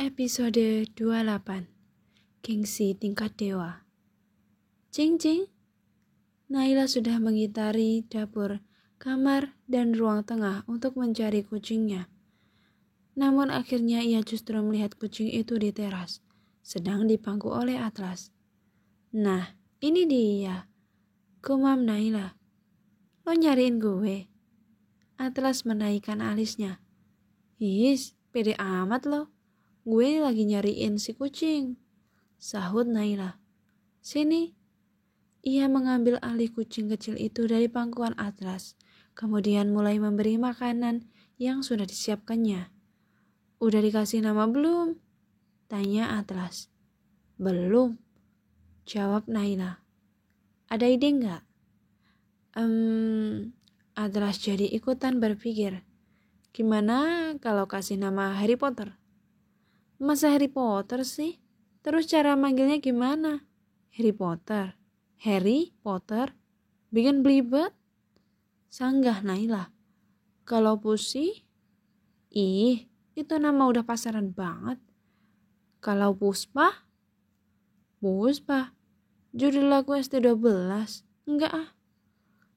Episode 28 Gengsi Tingkat Dewa. Cing cing. Naila sudah mengitari dapur, kamar, dan ruang tengah untuk mencari kucingnya. Namun akhirnya ia justru melihat kucing itu di teras, sedang dipangku oleh Atlas. Nah, ini dia, gumam Naila. Lo nyariin gue? Atlas menaikkan alisnya. Is, pede amat lo. Gue lagi nyariin si kucing, sahut Naila. Sini. Ia mengambil alih kucing kecil itu dari pangkuan Atlas, kemudian mulai memberi makanan yang sudah disiapkannya. Udah dikasih nama belum? Tanya Atlas. Belum, jawab Naila. Ada ide nggak? Atlas jadi ikutan berpikir. Gimana kalau kasih nama Harry Potter? Masa Harry Potter sih? Terus cara manggilnya gimana? Harry Potter? Harry Potter? Bikin belibet? Sanggah Naila. Kalau Pussy? Ih, itu nama udah pasaran banget. Kalau Puspa? Puspa? Judul lagu ST12? Enggak ah.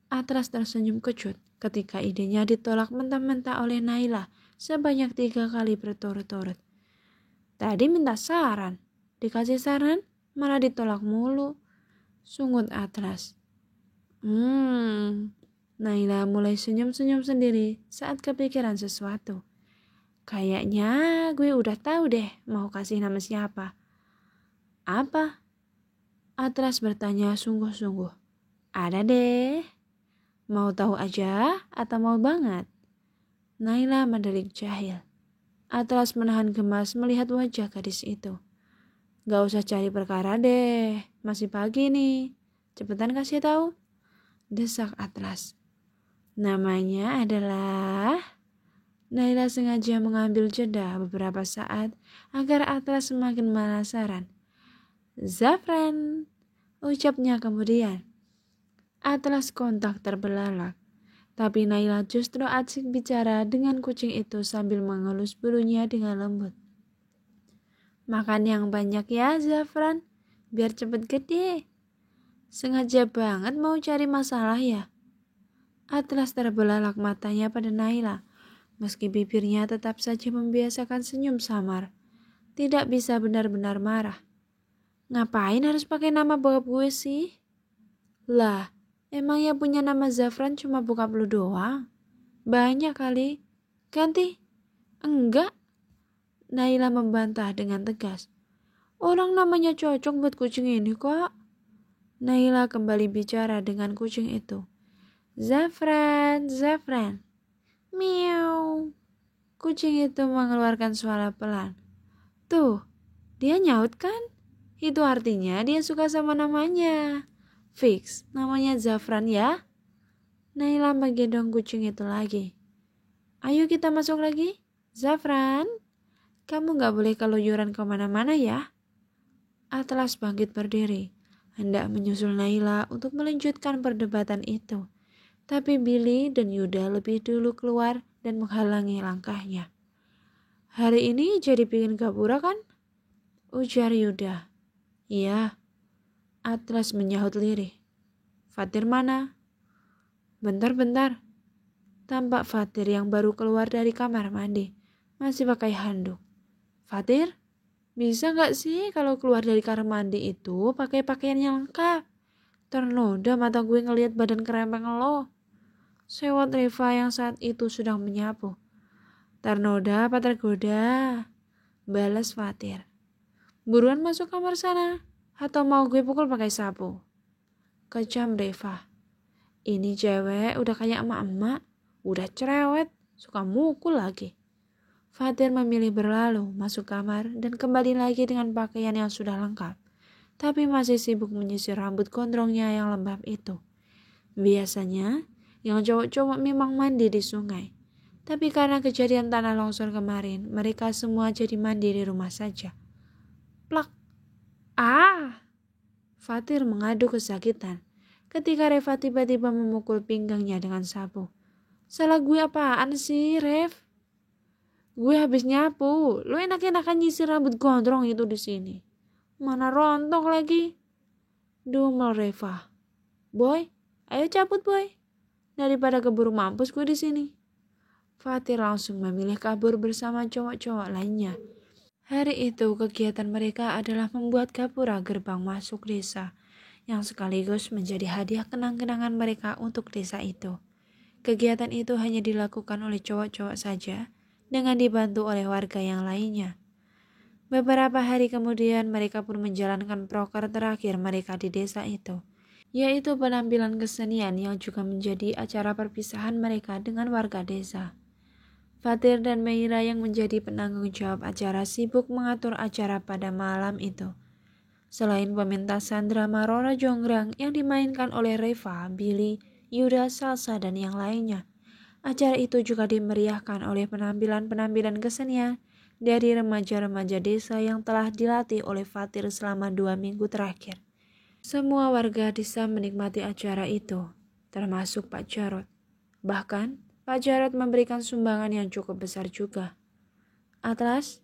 Atlas tersenyum kecut ketika idenya ditolak mentah-mentah oleh Naila sebanyak 3 kali berturut-turut. Tadi minta saran, dikasih saran malah ditolak mulu, sungut Atlas. Naila mulai senyum-senyum sendiri saat kepikiran sesuatu. Kayaknya gue udah tahu deh mau kasih nama siapa. Apa? Atlas bertanya sungguh-sungguh. Ada deh. Mau tahu aja atau mau banget? Naila mendelik jahil. Atlas menahan gemas melihat wajah gadis itu. Gak usah cari perkara deh, masih pagi nih. Cepetan kasih tahu. Desak Atlas. Namanya adalah... Naila sengaja mengambil jeda beberapa saat agar Atlas semakin penasaran. Zafran, ucapnya kemudian. Atlas kontak terbelalak. Tapi Naila justru asik bicara dengan kucing itu sambil mengelus bulunya dengan lembut. Makan yang banyak ya Zafran, biar cepet gede. Sengaja banget mau cari masalah ya? Atlas terbelalak matanya pada Naila, meski bibirnya tetap saja membiasakan senyum samar. Tidak bisa benar-benar marah. Ngapain harus pakai nama bokap gue sih? Lah, emang yang punya nama Zafran cuma bokap lu doang? Banyak kali. Ganti. Enggak. Naila membantah dengan tegas. Orang namanya cocok buat kucing ini kok. Naila kembali bicara dengan kucing itu. Zafran, Zafran. Miau. Kucing itu mengeluarkan suara pelan. Tuh, dia nyaut kan? Itu artinya dia suka sama namanya. Fix, namanya Zafran ya. Naila menggendong kucing itu lagi. Ayo kita masuk lagi. Zafran, kamu gak boleh keluyuran kemana-mana ya. Atlas bangkit berdiri, hendak menyusul Naila untuk melanjutkan perdebatan itu. Tapi Billy dan Yuda lebih dulu keluar dan menghalangi langkahnya. Hari ini jadi bikin gapura kan? Ujar Yuda. Iya. Atlas menyahut lirih. Fatir mana? Bentar. Tampak Fatir yang baru keluar dari kamar mandi. Masih pakai handuk. Fatir, bisa gak sih kalau keluar dari kamar mandi itu pakai pakaian yang lengkap? Ternoda mata gue ngelihat badan kerempeng lo. Sewot Reva yang saat itu sedang menyapu. Ternoda apa tergoda? Balas Fatir. Buruan masuk kamar sana. Atau mau gue pukul pakai sapu? Kejam Reva. Ini cewek udah kayak emak-emak, udah cerewet, suka mukul lagi. Fatir memilih berlalu masuk kamar dan kembali lagi dengan pakaian yang sudah lengkap, tapi masih sibuk menyisir rambut gondrongnya yang lembab itu. Biasanya, yang cowok-cowok memang mandi di sungai, tapi karena kejadian tanah longsor kemarin, mereka semua jadi mandi di rumah saja. Plak! Ah! Fatir mengadu kesakitan ketika Reva tiba-tiba memukul pinggangnya dengan sapu. Salah gue apaan sih, Rev? Gue habis nyapu, lu enak-enakan nyisir rambut gondrong itu di sini. Mana rontok lagi. Dumel Reva. Boy, ayo cabut boy. Daripada keburu mampus gue di sini. Fatir langsung memilih kabur bersama cowok-cowok lainnya. Hari itu kegiatan mereka adalah membuat gapura gerbang masuk desa, yang sekaligus menjadi hadiah kenang-kenangan mereka untuk desa itu. Kegiatan itu hanya dilakukan oleh cowok-cowok saja, dengan dibantu oleh warga yang lainnya. Beberapa hari kemudian mereka pun menjalankan proker terakhir mereka di desa itu, yaitu penampilan kesenian yang juga menjadi acara perpisahan mereka dengan warga desa. Fatir dan Meira yang menjadi penanggung jawab acara sibuk mengatur acara pada malam itu. Selain pementasan drama Rora Jonggrang yang dimainkan oleh Reva, Billy, Yuda, Salsa, dan yang lainnya, acara itu juga dimeriahkan oleh penampilan-penampilan kesenian dari remaja-remaja desa yang telah dilatih oleh Fatir selama 2 minggu terakhir. Semua warga desa menikmati acara itu, termasuk Pak Jarot. Bahkan, Pak Jarot memberikan sumbangan yang cukup besar juga. Atlas,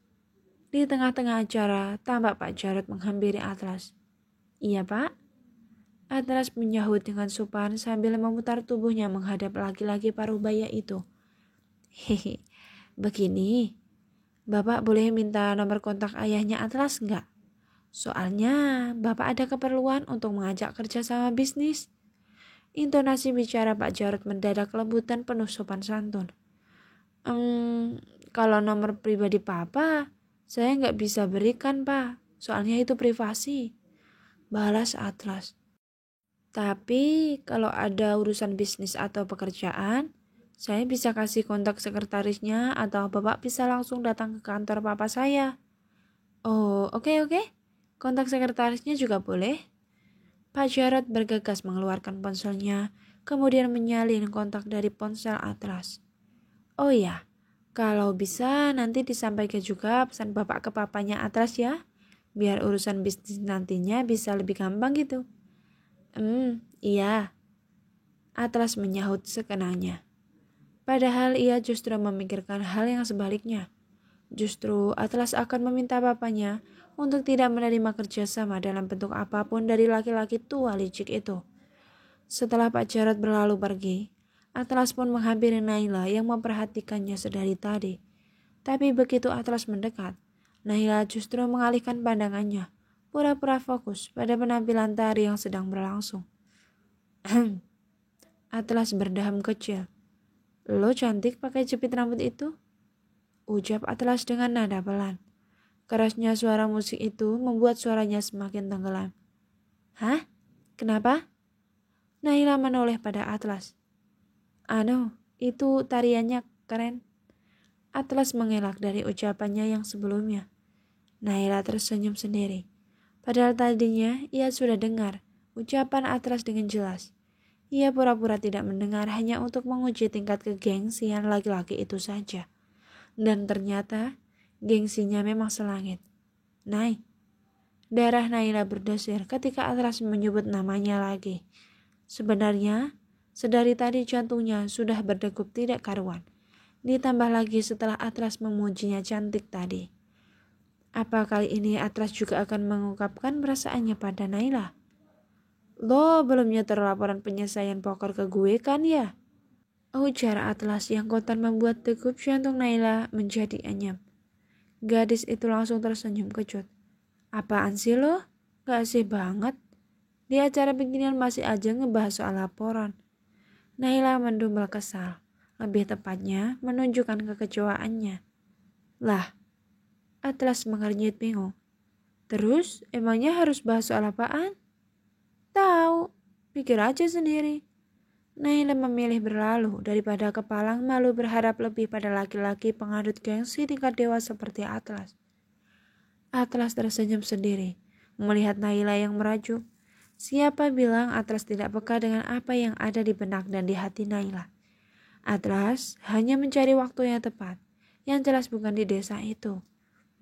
di tengah-tengah acara, tampak Pak Jarot menghampiri Atlas. Iya Pak. Atlas menyahut dengan sopan sambil memutar tubuhnya menghadap laki-laki paruh baya itu. Hehe, begini, Bapak boleh minta nomor kontak ayahnya Atlas nggak? Soalnya Bapak ada keperluan untuk mengajak kerja sama bisnis. Intonasi bicara Pak Jarot mendadak lembut dan penuh sopan santun. Kalau nomor pribadi Papa, saya nggak bisa berikan Pak, soalnya itu privasi, balas Atlas. Tapi kalau ada urusan bisnis atau pekerjaan, saya bisa kasih kontak sekretarisnya atau Bapak bisa langsung datang ke kantor Papa saya. Oh, oke. Kontak sekretarisnya juga boleh. Pak Jarot bergegas mengeluarkan ponselnya, kemudian menyalin kontak dari ponsel Atlas. Oh ya, kalau bisa nanti disampaikan juga pesan Bapak ke papanya Atlas ya, biar urusan bisnis nantinya bisa lebih gampang gitu. Iya. Atlas menyahut sekenanya. Padahal ia justru memikirkan hal yang sebaliknya. Justru Atlas akan meminta bapaknya untuk tidak menerima kerjasama dalam bentuk apapun dari laki-laki tua licik itu. Setelah Pak Jarot berlalu pergi, Atlas pun menghampiri Naila yang memperhatikannya sedari tadi. Tapi begitu Atlas mendekat, Naila justru mengalihkan pandangannya, pura-pura fokus pada penampilan tari yang sedang berlangsung. Atlas berdaham kecil. Lo cantik pakai jepit rambut itu? Ucap Atlas dengan nada pelan. Kerasnya suara musik itu membuat suaranya semakin tenggelam. Hah? Kenapa? Naila menoleh pada Atlas. Itu tariannya keren. Atlas mengelak dari ucapannya yang sebelumnya. Naila tersenyum sendiri. Padahal tadinya ia sudah dengar ucapan Atlas dengan jelas. Ia pura-pura tidak mendengar hanya untuk menguji tingkat kegengsian laki-laki itu saja. Dan ternyata gengsinya memang selangit. Nai. Darah Naila berdesir ketika Atlas menyebut namanya lagi. Sebenarnya, sedari tadi jantungnya sudah berdegup tidak karuan. Ditambah lagi setelah Atlas memujinya cantik tadi. Apa kali ini Atlas juga akan mengungkapkan perasaannya pada Naila? Lo belum nyetor laporan penyelesaian poker ke gue kan ya? Ujar Atlas yang kontan membuat degup jantung Naila menjadi anyam. Gadis itu langsung tersenyum kecut. Apaan sih lo? Gak sih banget. Di acara beginian masih aja ngebahas soal laporan. Naila mendumel kesal. Lebih tepatnya menunjukkan kekecewaannya. Lah, Atlas mengernyit bingung. Terus emangnya harus bahas soal apaan? Tahu, pikir aja sendiri. Naila memilih berlalu daripada kepalang malu berharap lebih pada laki-laki pengadut gengsi tingkat dewa seperti Atlas. Atlas tersenyum sendiri, melihat Naila yang merajuk. Siapa bilang Atlas tidak peka dengan apa yang ada di benak dan di hati Naila? Atlas hanya mencari waktu yang tepat, yang jelas bukan di desa itu,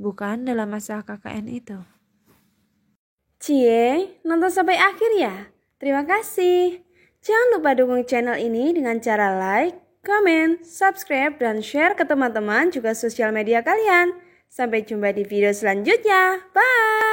bukan dalam masa KKN itu. Cie, nonton sampai akhir ya? Terima kasih. Jangan lupa dukung channel ini dengan cara like, komen, subscribe, dan share ke teman-teman juga sosial media kalian. Sampai jumpa di video selanjutnya. Bye!